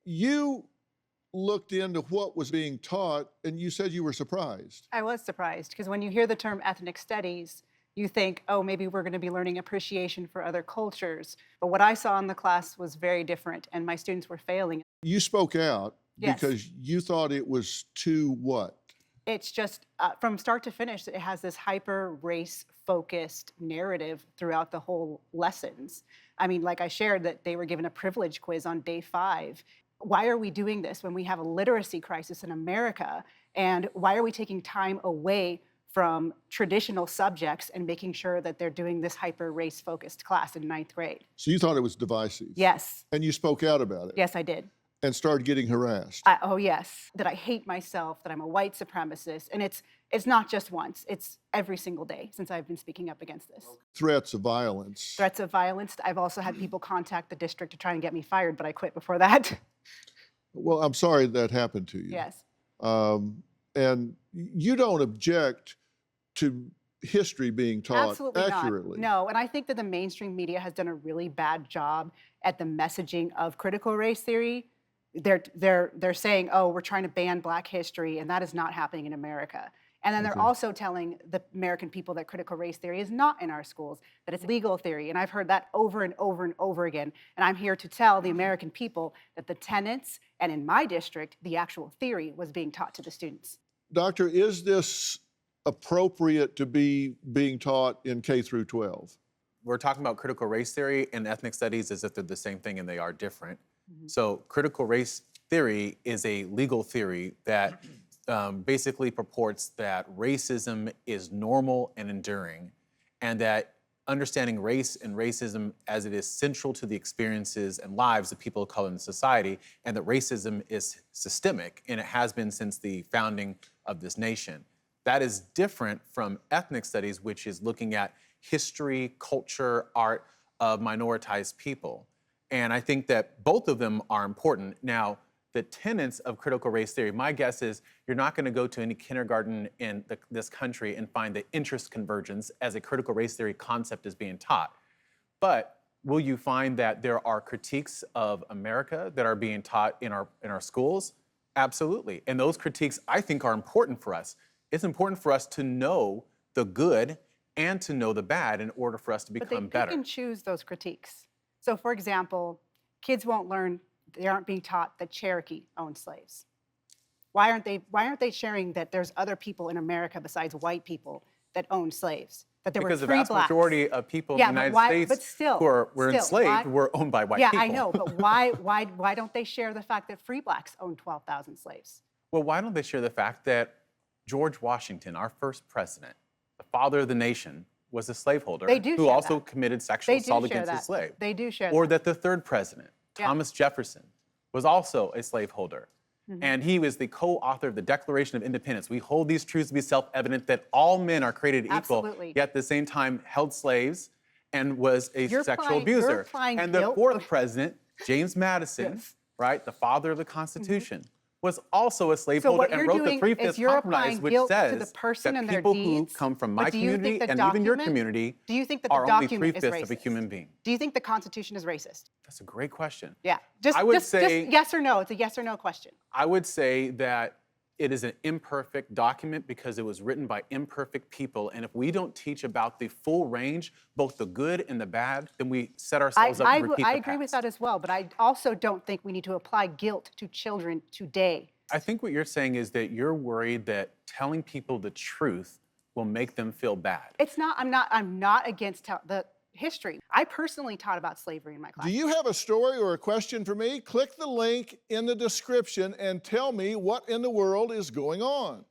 You looked into what was being taught, and you said you were surprised. I was surprised because when you hear the term ethnic studies, you think, oh, maybe we're going to be learning appreciation for other cultures. But what I saw in the class was very different, and my students were failing. You spoke out Yes. because you thought it was too what? It's just from start to finish, it has this hyper race focused narrative throughout the whole lessons. I mean, like I shared that they were given a privilege quiz on day 5. Why are we doing this when we have a literacy crisis in America? And why are we taking time away from traditional subjects and making sure that they're doing this hyper race focused class in 9th grade? So you thought it was divisive. Yes. And you spoke out about it. Yes, I did. And started getting harassed. Oh, yes. That I hate myself, that I'm a white supremacist. And it's not just once, it's every single day since I've been speaking up against this. Threats of violence. Threats of violence. I've also had people contact the district to try and get me fired, but I quit before that. Well, I'm sorry that happened to you. Yes. And you don't object to history being taught Absolutely accurately. Not. No, and I think that the mainstream media has done a really bad job at the messaging of critical race theory. They're saying, oh, we're trying to ban Black history, and that is not happening in America. And then they're also telling the American people that critical race theory is not in our schools, that it's legal theory. And I've heard that over and over and over again. And I'm here to tell the American people that the tenets, and in my district, the actual theory was being taught to the students. Doctor, is this appropriate to be being taught in K through 12? We're talking about critical race theory and ethnic studies as if they're the same thing, and they are different. So critical race theory is a legal theory that basically purports that racism is normal and enduring, and that understanding race and racism as it is central to the experiences and lives of people of color in society, and that racism is systemic, and it has been since the founding of this nation. That is different from ethnic studies, which is looking at history, culture, art of minoritized people. And I think that both of them are important. Now, the tenets of critical race theory, my guess is you're not going to go to any kindergarten in this country and find the interest convergence as a critical race theory concept is being taught. But will you find that there are critiques of America that are being taught in our schools? Absolutely. And those critiques, I think, are important for us. It's important for us to know the good and to know the bad in order for us to become better. But they pick and choose those critiques. So, for example, kids won't learn, they aren't being taught that Cherokee owned slaves. Why aren't they sharing that there's other people in America besides white people that owned slaves? That there because were the free vast blacks. majority of people in the United States who were enslaved were owned by white people. Yeah, I know, but why don't they share the fact that free blacks owned 12,000 slaves? Well, why don't they share the fact that George Washington, our first president, the father of the nation, was a slaveholder who also committed sexual assault against a slave. They do share that. Or that the third president, Thomas Jefferson, was also a slaveholder. And he was the co-author of the Declaration of Independence. We hold these truths to be self-evident that all men are created equal, yet at the same time held slaves and was a sexual abuser. And the fourth president, James Madison, right, the father of the Constitution, was also a slaveholder and wrote the Three-Fifths Compromise, which says that people who come from my community and even your community are only 3/5 of a human being. Do you think the Constitution is racist? That's a great question. Yeah, just yes or no. It's a yes or no question. I would say that it is an imperfect document because it was written by imperfect people. And if we don't teach about the full range, both the good and the bad, then we set ourselves up to repeat the past. I agree with that as well, but I also don't think we need to apply guilt to children today. I think what you're saying is that you're worried that telling people the truth will make them feel bad. It's not, I'm not against the history. I personally taught about slavery in my class. Do you have a story or a question for me? Click the link in the description and tell me what in the world is going on.